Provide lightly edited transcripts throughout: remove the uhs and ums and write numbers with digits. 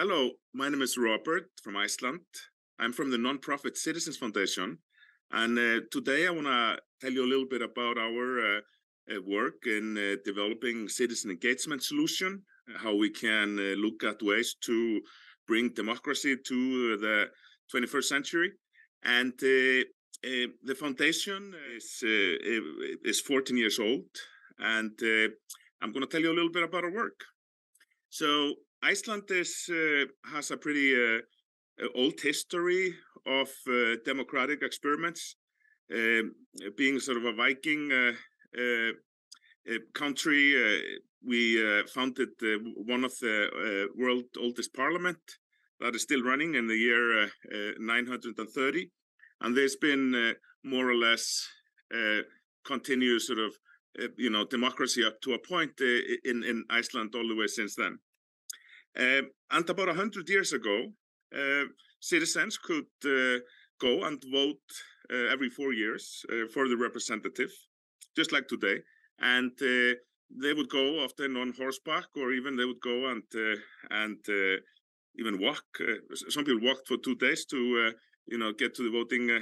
Hello, my name is Robert from Iceland. I'm from the nonprofit Citizens Foundation. And today I want to tell you a little bit about our work in developing citizen engagement solution, how we can look at ways to bring democracy to the 21st century. And the foundation is 14 years old. And I'm going to tell you a little bit about our work. So Iceland has a pretty old history of democratic experiments, being sort of a Viking country. We founded one of the world's oldest parliament that is still running in the year 930, and there's been more or less continuous sort of democracy up to a point in Iceland all the way since then. And about 100 years ago, citizens could go and vote every 4 years for the representative, just like today. And they would go often on horseback, or even they would go and even walk. Some people walked for 2 days to get to the voting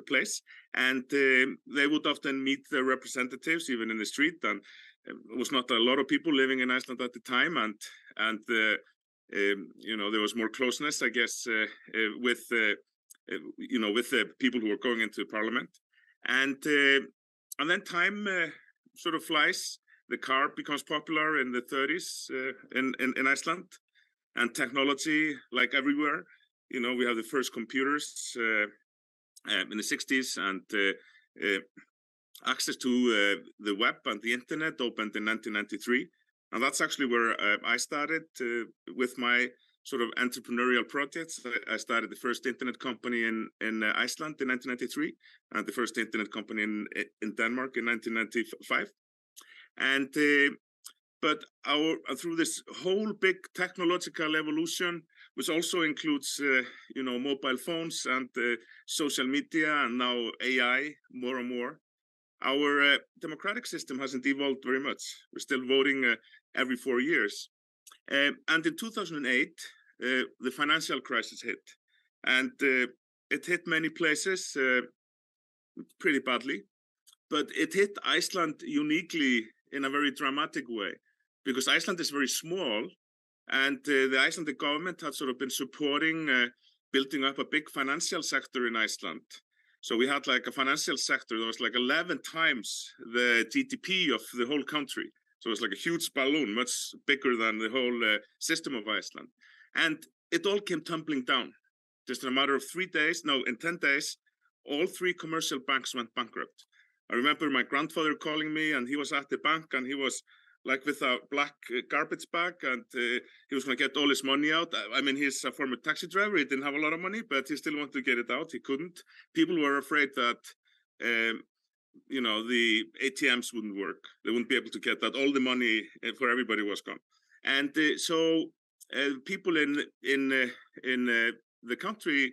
place. And they would often meet their representatives even in the street. And it was not a lot of people living in Iceland at the time, and there was more closeness, I guess, with the people who were going into parliament. And then time sort of flies. The car becomes popular in the 30s in Iceland, and technology, like everywhere. We have the first computers in the 60s, and access to the web and the internet opened in 1993. And that's actually where I started with my sort of entrepreneurial projects. I started the first internet company in Iceland in 1993, and the first internet company in Denmark in 1995. And but through this whole big technological evolution, which also includes mobile phones and social media, and now AI more and more, our democratic system hasn't evolved very much. We're still voting every 4 years. And in 2008, the financial crisis hit. And it hit many places pretty badly. But it hit Iceland uniquely in a very dramatic way, because Iceland is very small. And the Icelandic government had sort of been supporting building up a big financial sector in Iceland. So we had like a financial sector that was like 11 times the GDP of the whole country. So it was like a huge balloon, much bigger than the whole system of Iceland. And it all came tumbling down. Just in a matter of 10 days, all 3 commercial banks went bankrupt. I remember my grandfather calling me, and he was at the bank, and he was like with a black garbage bag, and he was going to get all his money out. I mean, he's a former taxi driver. He didn't have a lot of money, but he still wanted to get it out. He couldn't. People were afraid that, the ATMs wouldn't work. They wouldn't be able to get that. All the money for everybody was gone. And so people in the country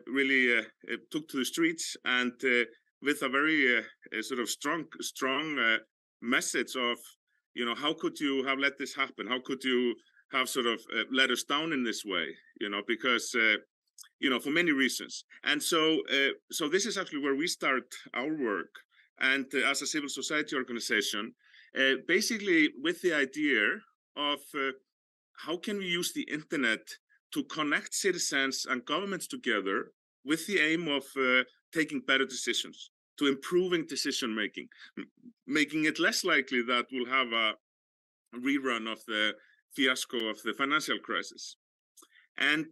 really took to the streets, and with a very sort of strong message of, how could you have let this happen? How could you have sort of let us down in this way? Because, for many reasons. And so this is actually where we start our work. And as a civil society organization, basically with the idea of how can we use the internet to connect citizens and governments together with the aim of taking better decisions, to improving decision making, making it less likely that we'll have a rerun of the fiasco of the financial crisis. And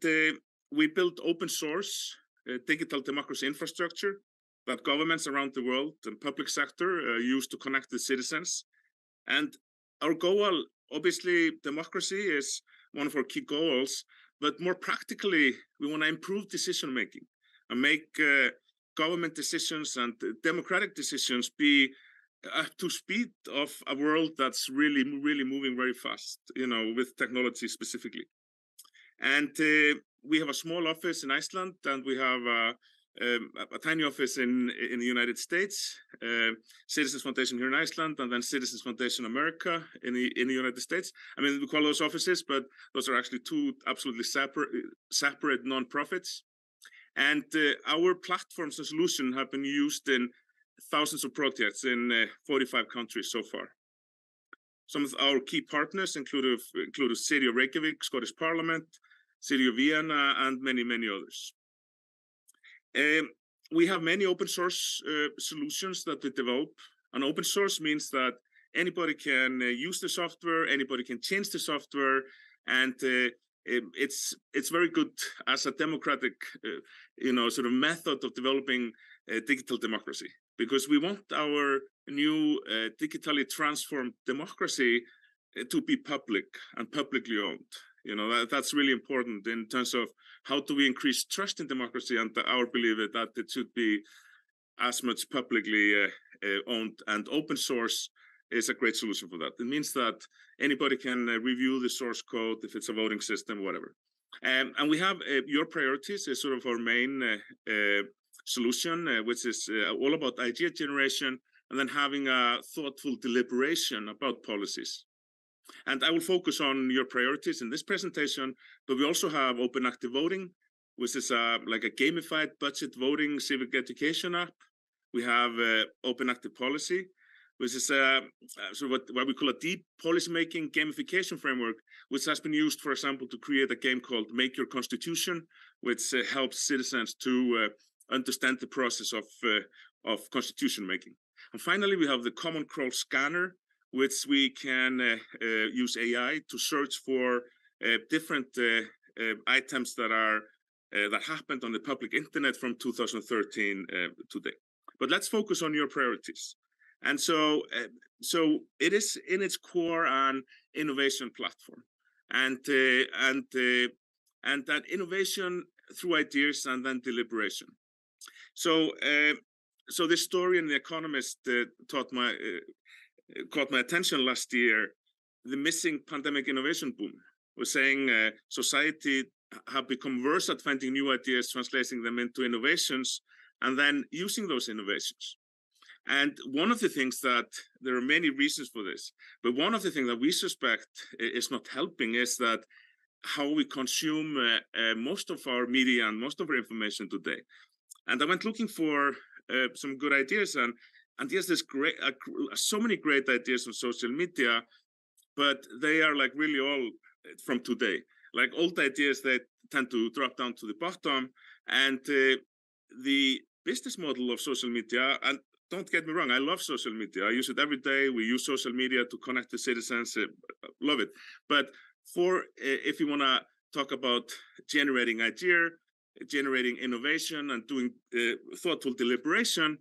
we built open source digital democracy infrastructure that governments around the world and public sector use to connect the citizens. And our goal, obviously, democracy is one of our key goals, but more practically, we want to improve decision making and make government decisions and democratic decisions be up to speed of a world that's really, really moving very fast, with technology specifically. And we have a small office in Iceland, and we have a tiny office in the United States, Citizens Foundation here in Iceland, and then Citizens Foundation America in the United States. I mean, we call those offices, but those are actually two absolutely separate nonprofits. And our platforms and solution have been used in thousands of projects in 45 countries so far. Some of our key partners include the City of Reykjavik, Scottish Parliament, City of Vienna, and many, many others. We have many open source solutions that we develop. And open source means that anybody can use the software, anybody can change the software, and it's very good as a democratic, sort of method of developing digital democracy, because we want our new digitally transformed democracy to be public and publicly owned. That's really important in terms of how do we increase trust in democracy, and our belief is that it should be as much publicly owned, and open source is a great solution for that. It means that anybody can review the source code, if it's a voting system, whatever. And we have your priorities is sort of our main solution, which is all about idea generation and then having a thoughtful deliberation about policies. And I will focus on your priorities in this presentation, but we also have open active voting, which is like a gamified budget voting civic education app. We have open active policy, which is sort of what we call a deep policymaking gamification framework, which has been used, for example, to create a game called Make Your Constitution, which helps citizens to understand the process of constitution making. And finally, we have the Common Crawl Scanner, which we can use AI to search for different items that happened on the public internet from 2013 today. But let's focus on your priorities. And so it is in its core an innovation platform, and that innovation through ideas and then deliberation. So this story in The Economist caught my attention last year. The missing pandemic innovation boom was saying society have become worse at finding new ideas, translating them into innovations, and then using those innovations. And one of the things that there are many reasons for this, but one of the things that we suspect is not helping is that how we consume most of our media and most of our information today. And I went looking for some good ideas, and yes, there's so many great ideas on social media, but they are like really all from today. Like old ideas that tend to drop down to the bottom, and the business model of social media, and don't get me wrong, I love social media. I use it every day. We use social media to connect with citizens. Love it. But if you want to talk about generating idea, generating innovation, and doing thoughtful deliberation,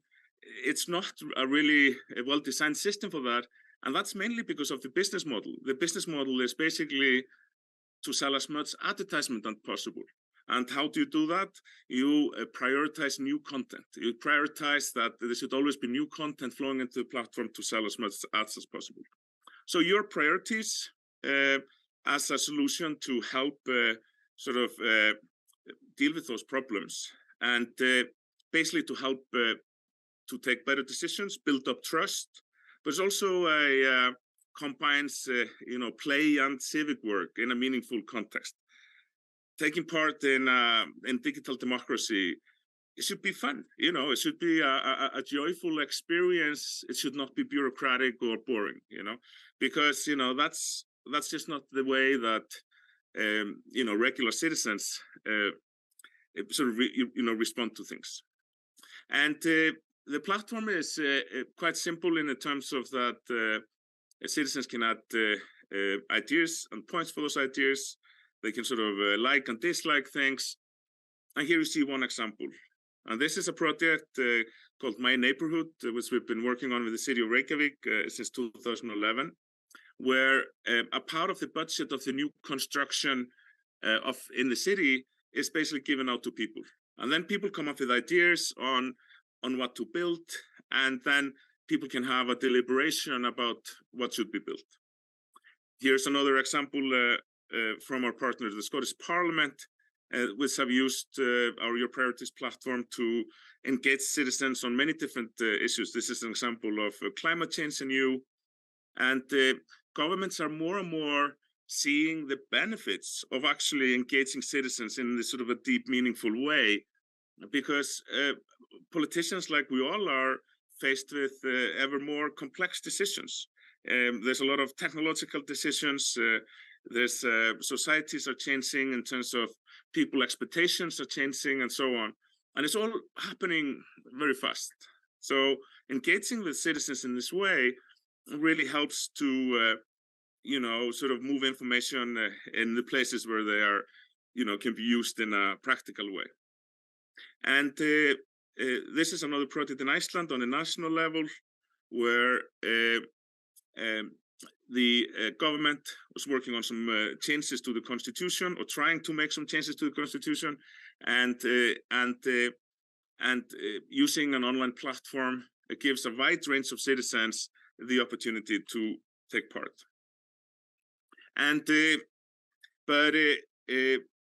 it's not a really well-designed system for that. And that's mainly because of the business model. The business model is basically to sell as much advertisement as possible. And how do you do that? You prioritize new content. You prioritize that there should always be new content flowing into the platform to sell as much ads as possible. So your priorities as a solution to help deal with those problems, and basically to help to take better decisions, build up trust, but it's also combines play and civic work in a meaningful context. Taking part in digital democracy, it should be fun. It should be a joyful experience. It should not be bureaucratic or boring. Because that's just not the way that regular citizens respond to things. And the platform is quite simple in the terms of that citizens can add ideas and points for those ideas. They can sort of like and dislike things. And here you see one example. And this is a project called My Neighborhood, which we've been working on with the City of Reykjavik since 2011, where a part of the budget of the new construction in the city is basically given out to people. And then people come up with ideas on what to build, and then people can have a deliberation about what should be built. Here's another example from our partner, the Scottish Parliament, which have used our Your Priorities platform to engage citizens on many different issues. This is an example of climate change in EU, and governments are more and more seeing the benefits of actually engaging citizens in this sort of a deep, meaningful way, because politicians, like we all are, faced with ever more complex decisions. There's a lot of technological decisions. There's societies are changing in terms of people expectations are changing and so on. And it's all happening very fast. So engaging with citizens in this way really helps to, sort of move information in the places where they are, can be used in a practical way. And this is another project in Iceland on a national level where the government was working on some changes to the constitution, or trying to make some changes to the constitution, and using an online platform, it gives a wide range of citizens the opportunity to take part. And but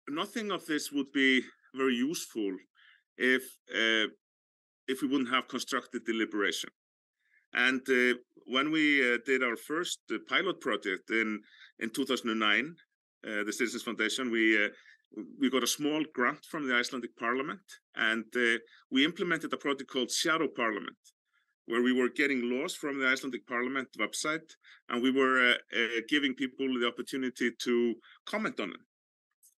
nothing of this would be very useful if we wouldn't have constructive deliberation. And when we did our first pilot project in 2009, the Citizens Foundation, we got a small grant from the Icelandic Parliament, and we implemented a project called Shadow Parliament, where we were getting laws from the Icelandic Parliament website, and we were giving people the opportunity to comment on them.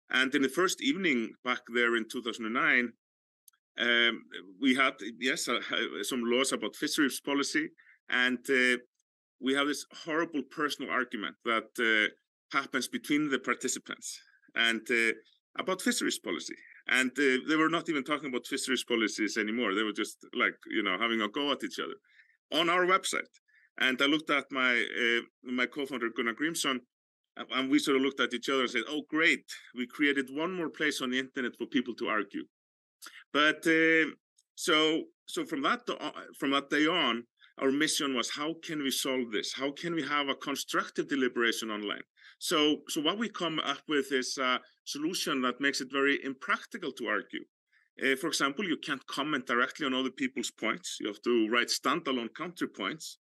And in the first evening back there in 2009, we had, some laws about fisheries policy, and we have this horrible personal argument that happens between the participants and about fisheries policy. And they were not even talking about fisheries policies anymore. They were just like, having a go at each other on our website. And I looked at my co-founder, Gunnar Grímsson, and we sort of looked at each other and said, oh, great, we created one more place on the internet for people to argue. But so from that day on, our mission was, how can we solve this? How can we have a constructive deliberation online? So what we come up with is a solution that makes it very impractical to argue. For example, you can't comment directly on other people's points. You have to write standalone counterpoints,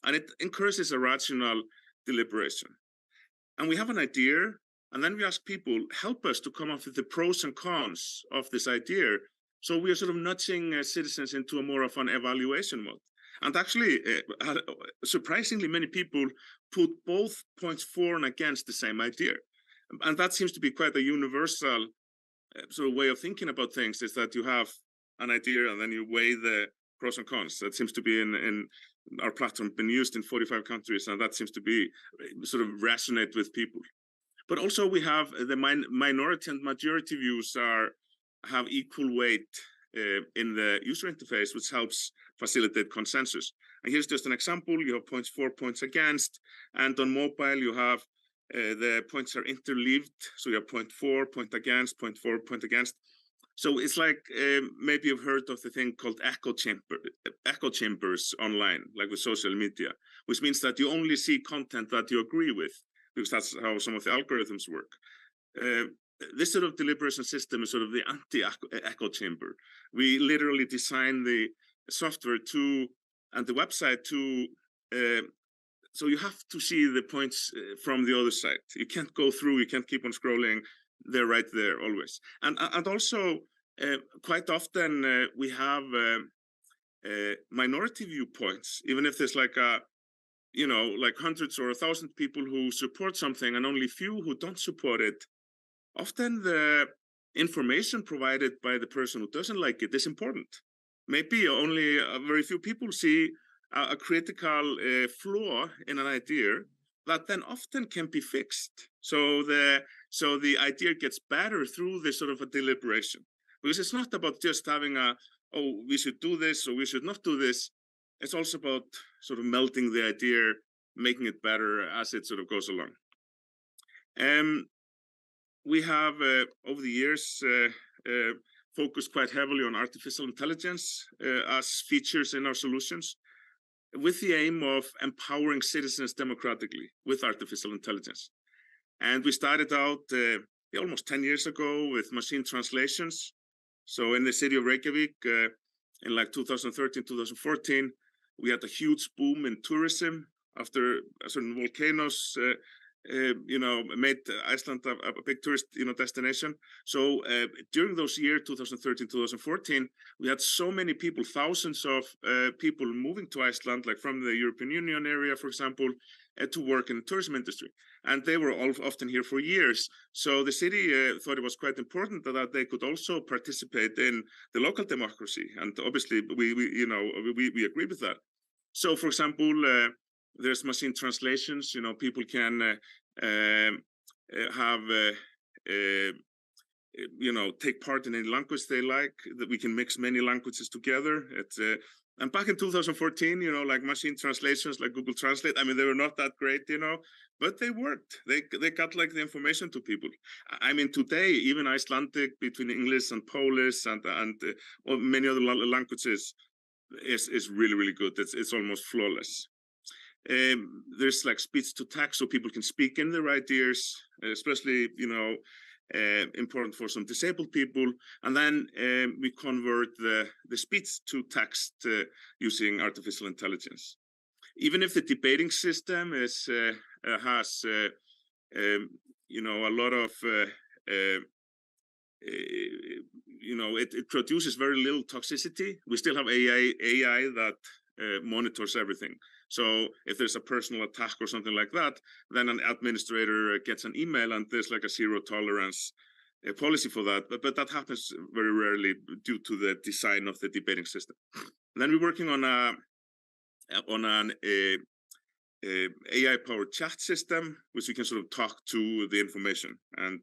and it encourages a rational deliberation. And we have an idea, and then we ask people, help us to come up with the pros and cons of this idea. So we are sort of nudging citizens into a more of an evaluation mode. And actually, surprisingly, many people put both points for and against the same idea. And that seems to be quite a universal sort of way of thinking about things, is that you have an idea and then you weigh the pros and cons. That seems to be in our platform, been used in 45 countries, and that seems to be sort of resonate with people. But also we have the minority and majority views have equal weight in the user interface, which helps facilitate consensus. And here's just an example. You have points for, points against, and on mobile you have the points are interleaved. So you have point for, point against, point for, point against. So it's like maybe you've heard of the thing called echo chambers online, like with social media, which means that you only see content that you agree with, because that's how some of the algorithms work. This sort of deliberation system is sort of the anti-echo chamber. We literally design the software and the website to, so you have to see the points from the other side. You can't go through, you can't keep on scrolling. They're right there always. And also quite often we have minority viewpoints, even if there's like like hundreds or 1,000 people who support something and only few who don't support it. Often the information provided by the person who doesn't like it is important. Maybe only a very few people see a critical flaw in an idea that then often can be fixed. So the idea gets better through this sort of a deliberation, because it's not about just having we should do this or we should not do this. It's also about sort of melting the idea, making it better as it sort of goes along. We have, over the years, focused quite heavily on artificial intelligence as features in our solutions, with the aim of empowering citizens democratically with artificial intelligence. And we started out almost 10 years ago with machine translations. So in the city of Reykjavik, in like 2013, 2014, we had a huge boom in tourism after certain volcanoes, made Iceland a big tourist, destination. So during those years, 2013, 2014, we had so many people, thousands of people moving to Iceland, like from the European Union area, for example, to work in the tourism industry. And they were all often here for years. So the city thought it was quite important that they could also participate in the local democracy. And obviously, we agree with that. So, for example, there's machine translations. People can have take part in any language they like. That we can mix many languages together. And back in 2014, like machine translations, like Google Translate, I mean, they were not that great, but they worked. They got like the information to people. I mean, today, even Icelandic between English and Polish and many other languages is really, really good. It's almost flawless. There's like speech to text, so people can speak in their ideas, especially, important for some disabled people. And then we convert the speech to text using artificial intelligence. Even if the debating system has a lot of it produces very little toxicity. We still have AI that monitors everything. So if there's a personal attack or something like that, then an administrator gets an email and there's like a zero tolerance policy for that. But that happens very rarely due to the design of the debating system. And then we're working on an AI-powered chat system, which we can sort of talk to the information, and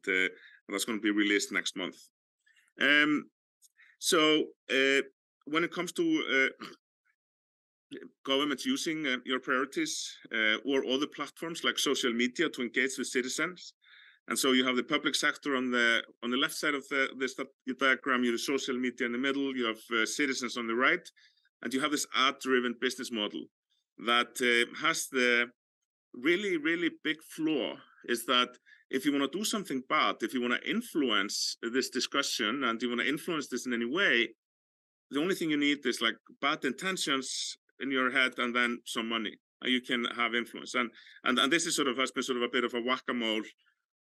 that's going to be released next month. So when it comes to governments using your priorities or other platforms like social media to engage with citizens, and so you have the public sector on the left side of this diagram, you have social media in the middle, you have citizens on the right, and you have this ad-driven business model that has the really, really big flaw is that if you want to do something bad, if you want to influence this discussion and you want to influence this in any way, the only thing you need is like bad intentions in your head and then some money, and you can have influence. And this is has been sort of a bit of a whack-a-mole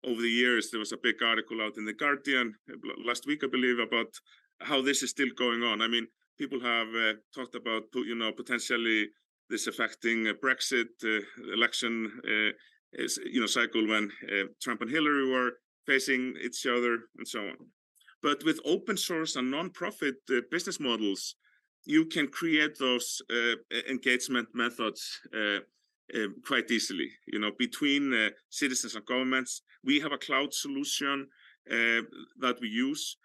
over the years. There was a big article out in The Guardian last week, I believe, about how this is still going on. I mean, people have talked about, potentially this affecting Brexit election cycle when Trump and Hillary were facing each other and so on. But with open source and non-profit business models, you can create those engagement methods quite easily, between citizens and governments. We have a cloud solution that we use,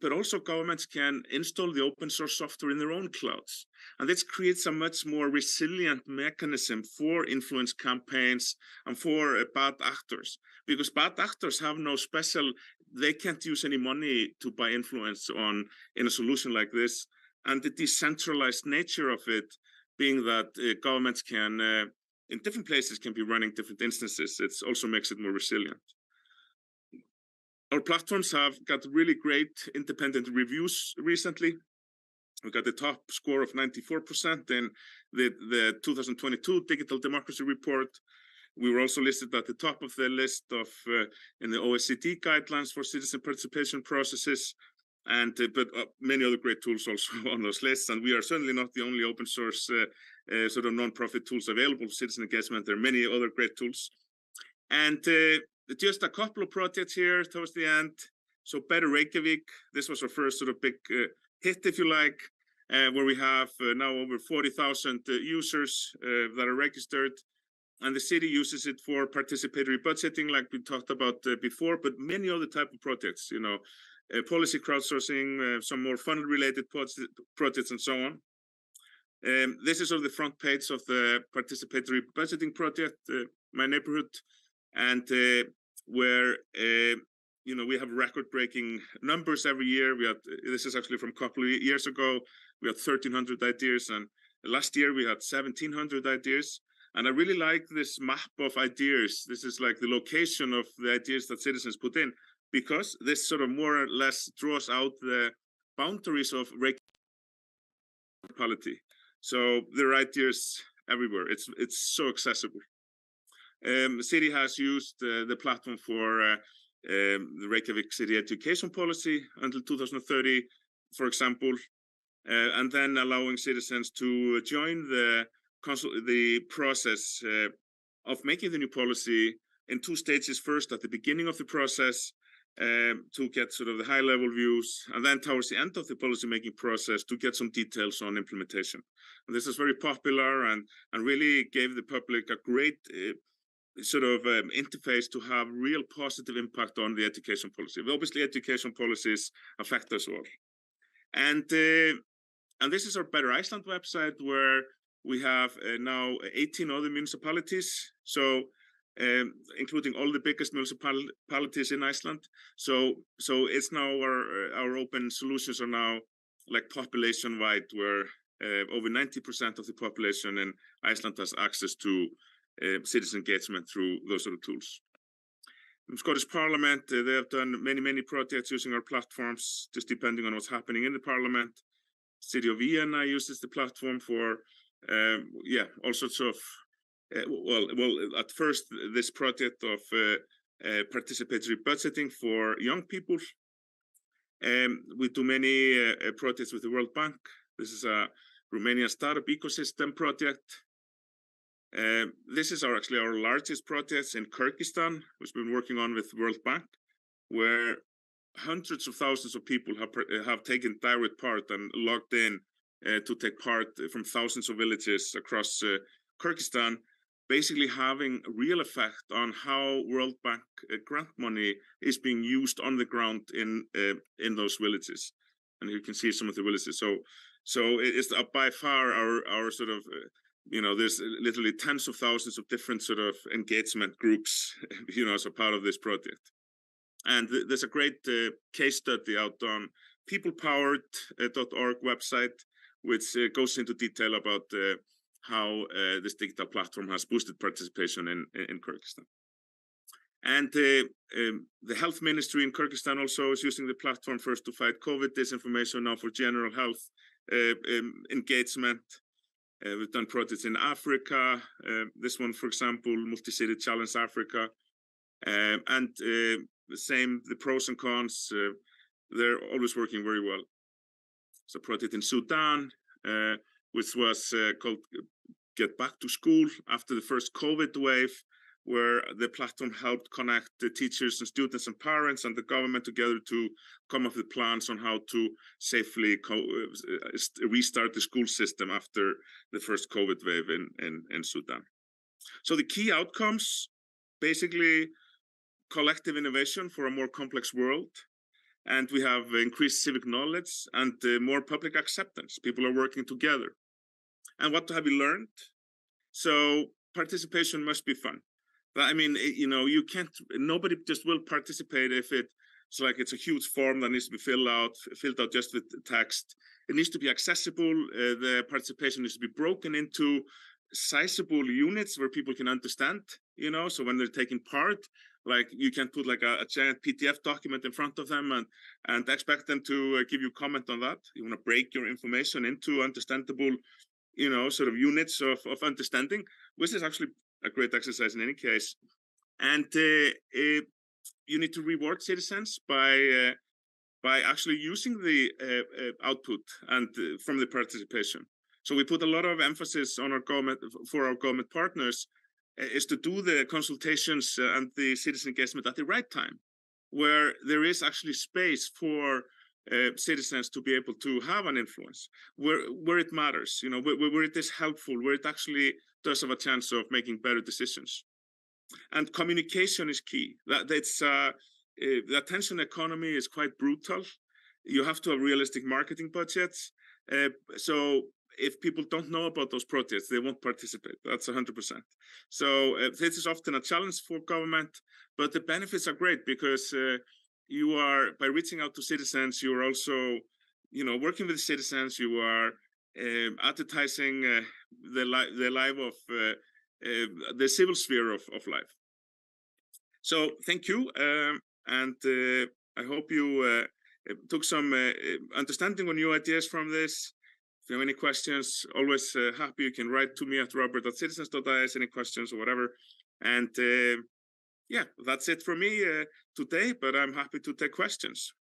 but also governments can install the open source software in their own clouds. And this creates a much more resilient mechanism for influence campaigns and for bad actors, because bad actors have no special, they can't use any money to buy influence in a solution like this. And the decentralized nature of it being that governments can, in different places, can be running different instances. It also makes it more resilient. Our platforms have got really great independent reviews recently. We got the top score of 94% in the 2022 Digital Democracy Report. We were also listed at the top of the list in the OECD guidelines for citizen participation processes, but many other great tools also on those lists. And we are certainly not the only open source sort of non-profit tools available for citizen engagement. There are many other great tools. And just a couple of projects here towards the end. So Better Reykjavik, this was our first sort of big hit, if you like, where we have now over 40,000 users that are registered. And the city uses it for participatory budgeting, like we talked about before, but many other type of projects, policy crowdsourcing, some more funnel-related projects, and so on. This is sort of the front page of the participatory budgeting project, My Neighborhood, and where we have record-breaking numbers every year. This is actually from a couple of years ago. We had 1,300 ideas, and last year we had 1,700 ideas. And I really like this map of ideas. This is like the location of the ideas that citizens put in. because this sort of more or less draws out the boundaries of municipality. So there are ideas everywhere. It's so accessible. The city has used the platform for the Reykjavik city education policy until 2030, for example, and then allowing citizens to join the process of making the new policy in two stages. First, at the beginning of the process, to get sort of the high-level views, and then towards the end of the policy-making process to get some details on implementation. And this is very popular and really gave the public a great sort of interface to have real positive impact on the education policy. Obviously, education policies affect us all. And this is our Better Iceland website, where we have now 18 other municipalities, so including all the biggest municipalities in Iceland. So it's now our open solutions are now like population-wide, where over 90% of the population in Iceland has access to citizen engagement through those sort of tools. In Scottish Parliament, they have done many projects using our platforms, just depending on what's happening in the Parliament. City of Vienna uses the platform for all sorts of well, at first this project of participatory budgeting for young people. We do many projects with the World Bank. This is a Romanian startup ecosystem project. This is actually our largest project in Kyrgyzstan, which we've been working on with World Bank, where hundreds of thousands of people have taken direct part and logged in to take part from thousands of villages across Kyrgyzstan, basically having real effect on how World Bank grant money is being used on the ground in those villages. And you can see some of the villages. So it is by far our sort of there's literally tens of thousands of different sort of engagement groups, as a part of this project. And there's a great case study out on peoplepowered.org website, which goes into detail about how this digital platform has boosted participation in Kyrgyzstan. And the health ministry in Kyrgyzstan also is using the platform first to fight COVID disinformation, now for general health engagement. We've done projects in Africa. This one, for example, Multi-City Challenge Africa. And the same, the pros and cons, they're always working very well. It's a project in Sudan, which was called Get Back to School after the first COVID wave, where the platform helped connect the teachers and students and parents and the government together to come up with plans on how to safely restart the school system after the first COVID wave in Sudan. So the key outcomes, basically collective innovation for a more complex world, and we have increased civic knowledge and more public acceptance. People are working together. And what have we learned? So participation must be fun. I mean, you can't, nobody just will participate if it's like it's a huge form that needs to be filled out just with text. It needs to be accessible. The participation needs to be broken into sizable units where people can understand, so when they're taking part, like you can put like a giant PDF document in front of them and expect them to give you comment on that. You want to break your information into understandable, sort of units of understanding, which is actually a great exercise in any case. And you need to reward citizens by actually using the output and from the participation. So we put a lot of emphasis on our government partners is to do the consultations and the citizen engagement at the right time, where there is actually space for citizens to be able to have an influence, where it matters, where it is helpful, where it actually does have a chance of making better decisions. And communication is key. The attention economy is quite brutal. You have to have realistic marketing budgets. So if people don't know about those projects, they won't participate. That's 100%. So this is often a challenge for government, but the benefits are great because you are, by reaching out to citizens, you are also, working with citizens. You are advertising the life of the civil sphere of life. So thank you. and I hope you took some understanding or new ideas from this. If you have any questions, always happy. You can write to me at robert@citizens.is, any questions or whatever. And yeah, that's it for me today, but I'm happy to take questions.